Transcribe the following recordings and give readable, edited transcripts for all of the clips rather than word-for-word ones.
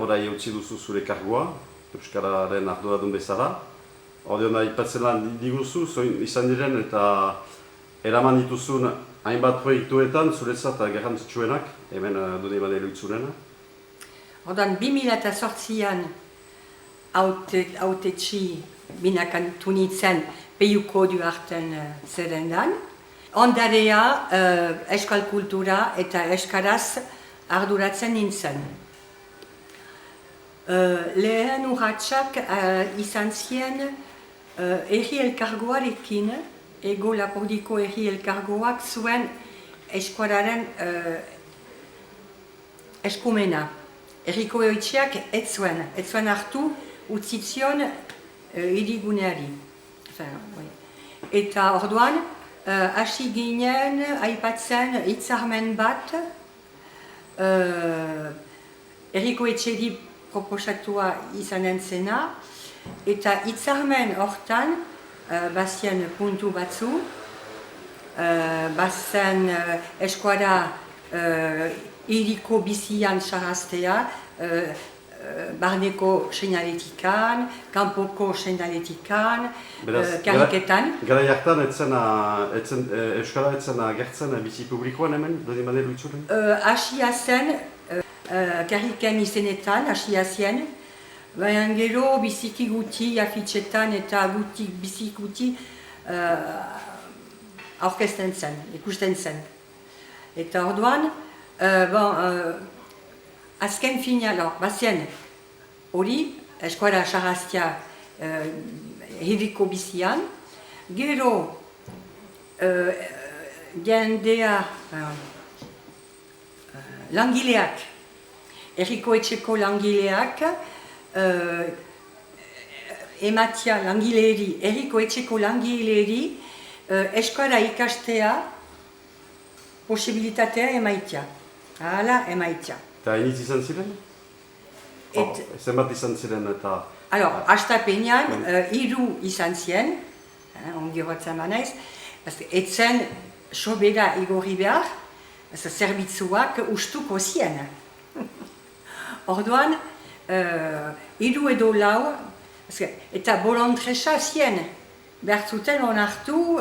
orai utzi duzu zure kargua, Euskararen arduradun bezala. Ordeon aipatzen lan diguzu, izan diren eta eraman dituzun hainbat proiektuetan, zuretzat garrantzitsuenak, hemen Done Ibanero itzulena. Ordan 2008an hautetxi binakantu nintzen Peiuko Duarten zerrendan. Ondarea euskal kultura eta euskaraz arduratzen nintzen. Lehen urratsak izan zien erri elkargoarekin, Ego Lapordiko erri elkargoak zuen euskararen eskumena. Herriko egoitziak ez zuen hartu utzitzion hiriguneari. Eta orduan, hasi ginen aipatzen hitzarmen bat, herriko etxeri proposatua izanen zena, eta hitzarmen hortan, bazien puntu batzu, bazen eskuara hiriko bizian sarraztea, barneko seinaletikan, kanpoko seinaletikan, kariketan. Garai hartan, Euskara etzen agertzen bizi publikoan hemen, Done Ibanero itzulen? Hasia zen, kariken izenetan, hasia zen, baina gero biziki guti afitxetan eta biziki guti aurkezten zen, ikusten zen. Eta orduan, azken fina, bazien hori, eskuara sarraztia hiriko bizian, gero jendea langileak, herriko etxeko langileak, ematia langileri, herriko etxeko langileri, eskuara ikastea posibilitatea emaitia. Hala emaitia. Eta iniz izan ziren? Zenbat izan ziren eta... Hastapenean, 3 izan ziren, ongi horretzen banaiz, etzen sobera igorri behar, zerbitzuak ustuko zien. Orduan, 3 edo 4, eta bolontresa zien, behar zuten onartu,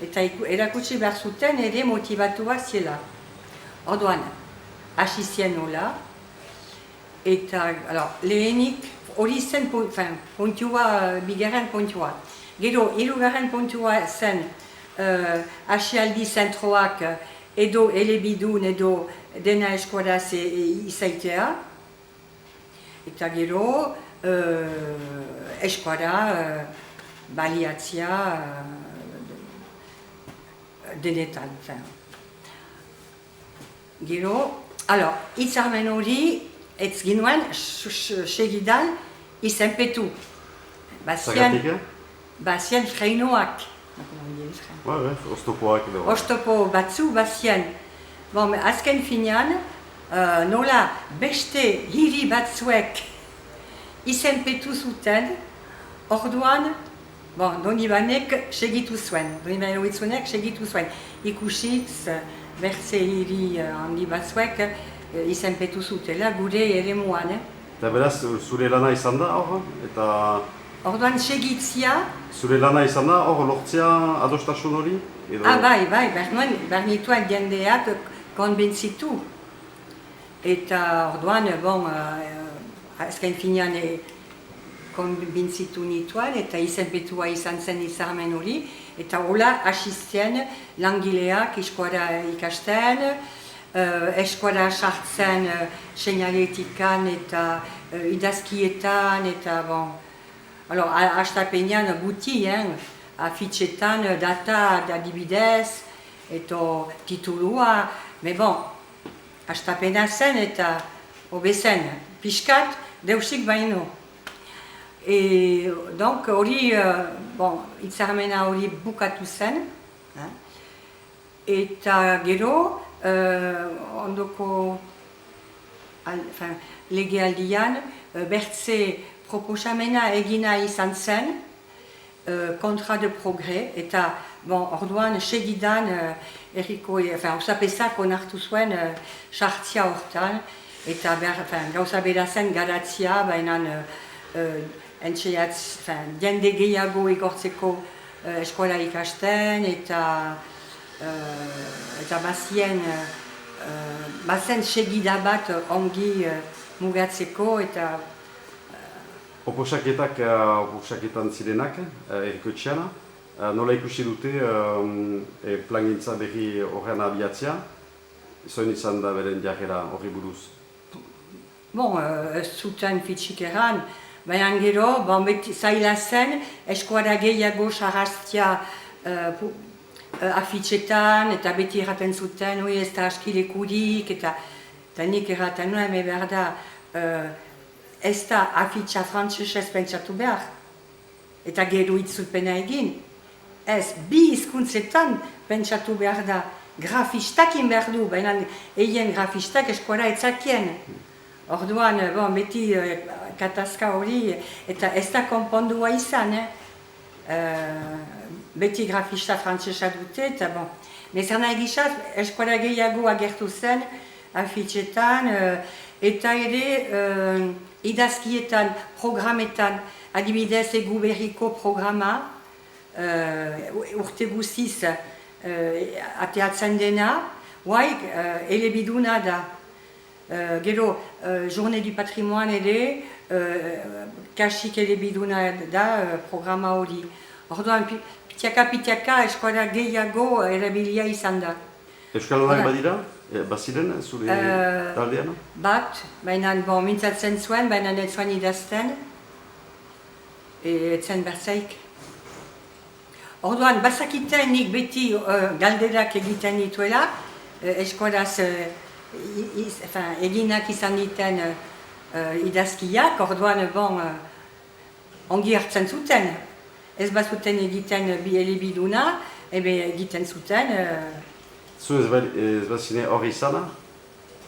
eta erakutsi behar zuten ere motivatuak ziela. Orduan, hasi zien nola, eta lehenik hori zen puntua, bigarren puntua. Gero, 3. puntua zen asialdi zentroak edo elebidun edo dena eskuaraz izaitea. Eta gero, eskuara baliatzea denetan. Gero, hitzarmen hori, ez ginuen, segidan, izenpetu. Bazien freinoak. Oztopoak edo. Oztopo batzu bazien. Azken finean, nola beste hiri batzuek izenpetu zuten, orduan, Done Ibanek segitu zuen. Done Ibanero itzunek segitu zuen. Ikusiz, bertze hiri handi batzuek izenpetu zutela gure eremuan. Eta beraz, zure lana izan da hor? Orduan segitzia... Zure lana izan da hor lortzea adostasun hori? Bai, behar nituen jendeak konbentzitu. Eta orduan, azken finean konbentzitu nituen eta izenpetua izan zen hitzarmen hori. Eta hola hasi zen langileak eskuara ikasten, eskuara sartzen seinaletikan eta idazkietan eta hastapenean guti, afitxetan data adibidez eta titulua, hastapena zen eta hobezen, pixkat deusik baino. Donc hori, hitzarmena hori bukatu zen, eta gero, ondoko legealdian, bertze proposamena egina izan zen, kontra de progre, eta orduan segidan erriko, osapezak onartu zuen sartzia hortan, eta gauza bera zen garatzia, baina jende gehiago igortzeko eskola ikasten, eta bazen segida bat ongi mugatzeko, eta Oposaketan zirenak, erikotxean, nola ikusi dute plangintza berri horren abiatzea, zoin izan da beren jarrera horri buruz? Bon, ez zuten fitxik eran, baina gero, beti zaila zen, eskuara gehiago sarrastia afitxetan, eta beti erraten zuten, oi ez da askilekurik, eta nik erraten nuen, behar da, ez da afitxa frantzesez pentsatu behar, eta gero itzulpena egin. Ez, bi hizkuntzetan pentsatu behar da, grafistak behar du, baina egin grafistak eskuara etzakien. Orduan, beti katazka hori, eta ez da konpondua izan, beti grafista frantzesa dute, eta bon. Nezana egizat, eskuara gehiago agertu zen, afitxetan, eta ere idazkietan, programetan, adibidez egu berriko programa, urte guziz ateatzen dena, elebiduna da. Gero, Journée du Patrimoine ere, kasik elebiduna da programa hori. Orduan, pitiaka eskuara gehiago erabilia izan da. Euskalonak badira? Baziren, zure taldean? Bat, baina mintzatzen zuen, baina ez zuen idazten, etzen bertzaik. Orduan, bazakiten nik beti galderak egiten dituela, eskolaz eginak izan diten idazkiak, orduan ongi hartzen zuten. Ez bazuten egiten bi elebiduna, egiten zuten. Zu ez bazine hori izana?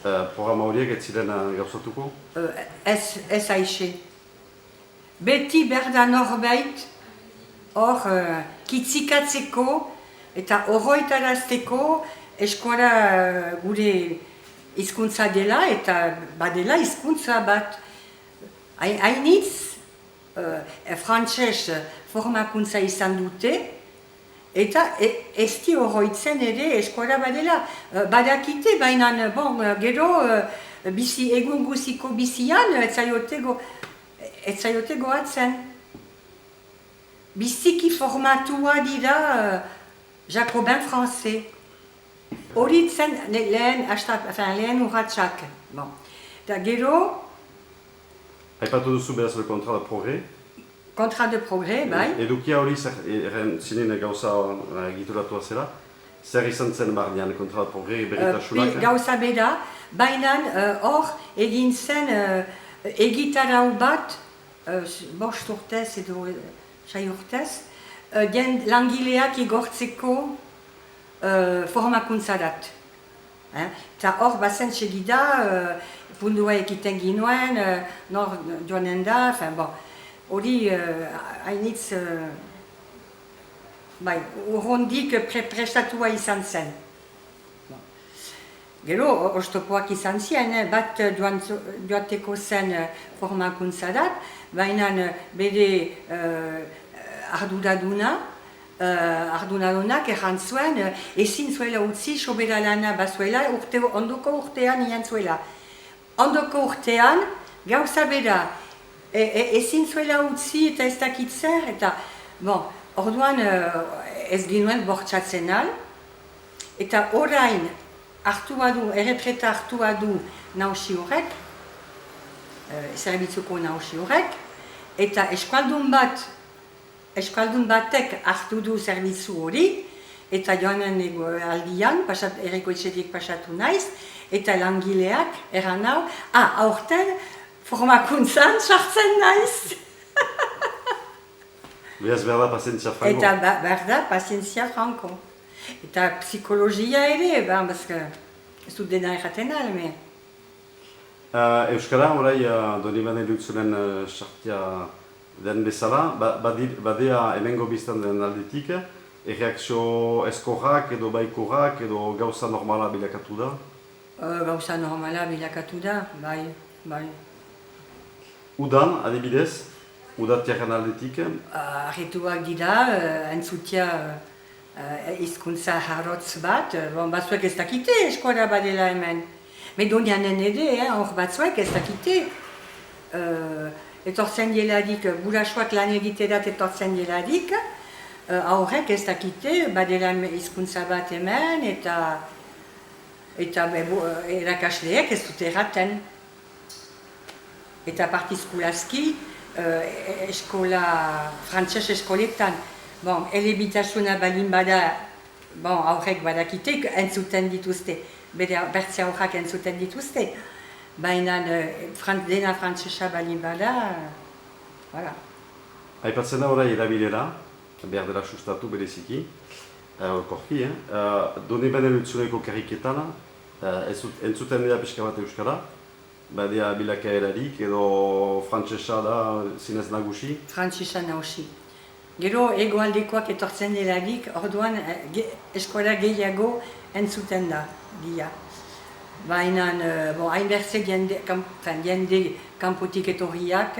Programa horiek ez ziren gauzatuko? Ez aixe. Beti berda norbait hor kitzikatzeko eta horroitarazteko eskola gure hizkuntza dela eta badela hizkuntza bat. Hainitz frantses formakuntza izan dute, eta ez di horroitzen ere eskola badela. Badakite, baina gero egun guziko bizian ez zaiote goatzen. Biziki formatua dira Jacobin français. Hori zen lehen urratxak. Eta gero... Aipatu duzu beraz le contrat de progrès? Contrat de progrès, bai. Edukia hori zinen gauza egituratua zela. Zer izan zen barnean contrat de progrès berritasunak? Gauza bera, baina hor egin zen egitarau bat, bost urtez edo 6 urtez, langileak igortzeko formakuntza dat. Eta hor bazen segida, pundua egiten ginuen, nor joanen da, hori hainitz, urrondik prestatua izan zen. Gero, oztopoak izan ziren, bat joateko zen formakuntza dat, baina bere arduradunak erran zuen, ezin zuela utzi sobera lana bazuela, ondoko urtean ian zuela. Ondoko urtean, gauza bera, ezin zuela utzi eta ez dakit zer, eta orduan ez ginuen bortxatzen al, eta orain erretreta hartu badu nausi horrek, zerbitzuko nausi horrek, eta eskualdun batek hartu du zerbitzu hori, eta joanen aldian, errekoetxetik pasatu naiz, eta langileak erran hau, aurten formakuntzan sartzen naiz. Beraz behar da pazientzia franko. Eta behar da pazientzia franko. Eta psikologia ere, ez dut dena erraten alme. Euskara, orai, Donibane Lutzunen sartia den bezala, badea hemengo biztan den aldetik, erreakzio eskorrak edo baikorrak edo gauza normala bilakatu da? Gauza normala bilakatu da, bai. Udan, adibidez, udatiaren aldetik, Arretuak dira, entzutia hizkuntza harrotz bat, batzuek ez dakite eskola badela hemen. Medonianen ere, hor batzuek ez dakite. Etortzen dielarik, burasoak lan egiterat etortzen dielarik, aurrek ez dakite, badela hizkuntza bat hemen, eta erakasleek ez dute erraten. Eta partizkulazki, eskola, frantses eskoletan, elebitasuna balin bada, aurrek badakite, entzuten dituzte, bertze aurrak entzuten dituzte, baina dena frantsesa balin bada, voilà. Aipatzen da orai erabilera, behar dela sustatu bereziki, korki, doni benen utzuneko kariketan, entzuten dira pixka bat euskara, badia bilakaerarik edo frantsesa da zinez nagusi? Frantsesa nagusi. Gero hegoaldekoak etortzen delarik, orduan eskola gehiago entzuten da, dia. Baina, hainbertze jende kanpotik etorriak,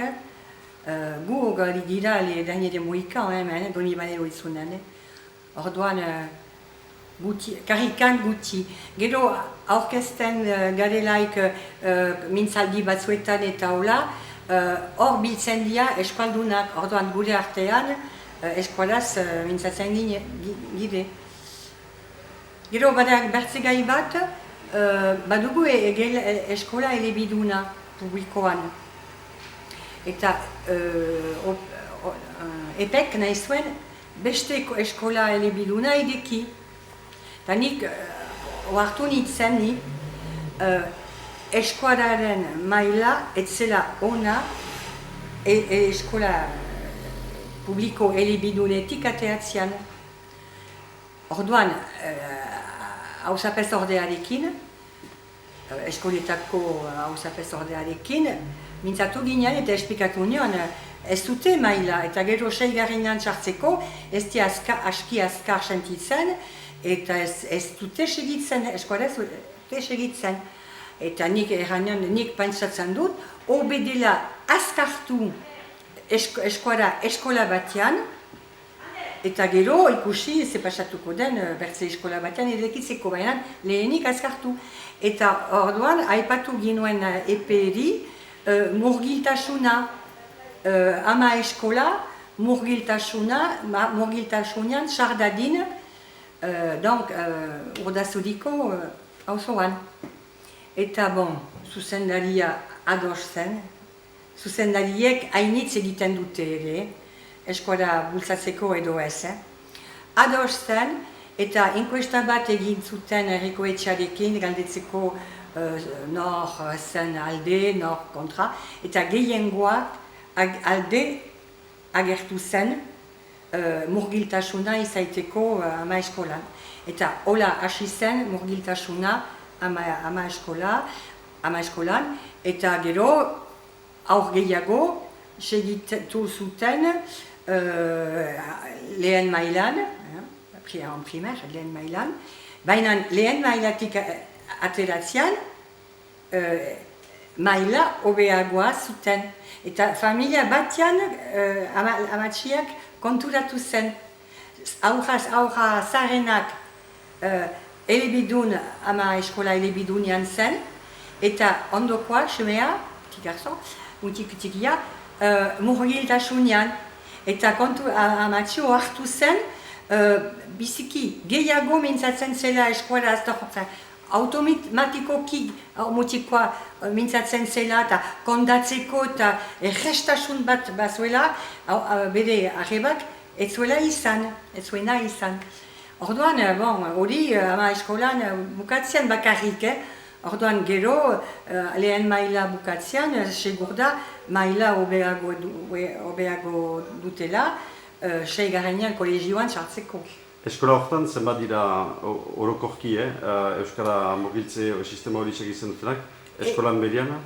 gu gali dira dainere moika, hemen, doni banero izunen. Orduan, karikan guti. Gero aurkezten garelaik mintzaldi batzuetan eta hola, hor biltzen dira eskualdunak, orduan gure artean eskualaz mintzatzen gide. Gero bertze gai bat, badugu eskola elebiduna publikoan. Eta epek nahi zuen beste eskola elebiduna edeki. Eta nik oartu nintzen ni eskualaren maila etzela ona eskola publiko elebidunetik ateatzean. Orduan, hausapez ordearekin, eskoletako hausapez ordearekin, mintzatu ginen eta esplikatu nion, ez dute maila eta gero 6. txartzeko ez di aski azkar sentitzen eta ez dute segitzen, eskola ez dute segitzen. Eta nik nik pentsatzen dut, hobe dela azkartu eskola batean, eta gero ikusi ze pasatuko den bertze eskola batean edekitzeko baina lehenik azkartu. Eta orduan aipatu ginuen eperi murgiltasuna, ama eskola murgiltasunean sardadin, urdazuriko auzoan. Eta zuzendaria ados zen, zuzendariek hainitz egiten dute ere, eskola bultzatzeko edo ez. Ados zen, eta enkuesta bat egin zuten herriko etxarekin, galdetzeko nor zen alde, nor kontra, eta gehiengoak alde agertu zen murgiltasuna izaiteko ama eskolan. Eta hola hasi zen murgiltasuna ama eskolan, eta gero aur gehiago segitu zuten lehen mailan, en primer, lehen mailan, baina lehen mailatik ateratzean maila hobeagoa zuten. Eta familia batean amatxiak konturatu zen. Aurra zarenak elebidun, ama eskola elebidunean zen, eta ondokoa, semea, petit garçon, tikia, murgiltasunean. Eta amatxio hartu zen, biziki gehiago mintzatzen zela eskola aztortzen. Automatikoki mutikoa mintzatzen zela eta kondatzeko eta errestasun bat bazuela, bere arrebak ez zuena izan. Orduan, hori ama eskolan bukatzean bakarrik, orduan gero lehen maila bukatzean, segur da maila hobeago dutela, 6. kolegioan sartzeko. Eskola horretan zenbat dira orokorki, euskara mugiltze sistema hori segitzen dutenak, eskolan beriana?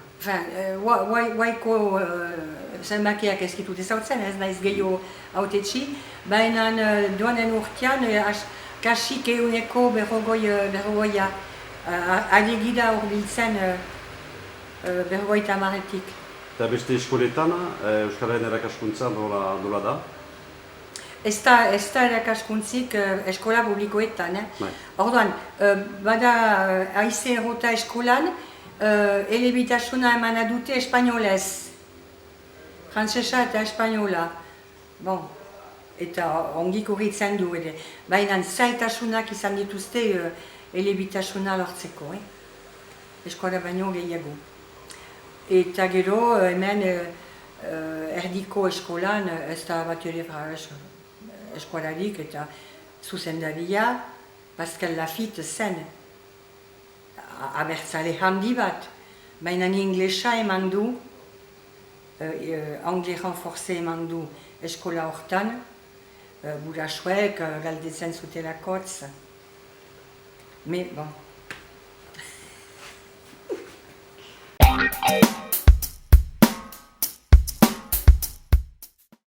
Waiko zenbakiak ez ditut ezautzen, ez naiz gehiago hautetxi, baina doanen urtean kasik eguneko berrogoia Adegida hurbiltzen berrogeita hamaretik. Eta beste eskoletan, Euskararen erakaskuntza nola da? Ez da erakaskuntzik eskola publikoetan. Bai. Orduan, bada haize errota eskolan, elebitasuna emana dute espainolez. Frantsesa eta espainola. Bon, eta ongi korritzen du ere. Baina zailtasunak izan dituzte elebitasuna lortzeko. Eskola baino gehiago. Eta gero hemen erdiko eskolan ez da bat ere eskolarik eta zuzendaria Pascal Lafitte zen. Abertzale handi bat, baina inglesa eman du, anglais renforcé eman du eskola hortan, gurasoek galdetzen zutelakotz. Me, bon.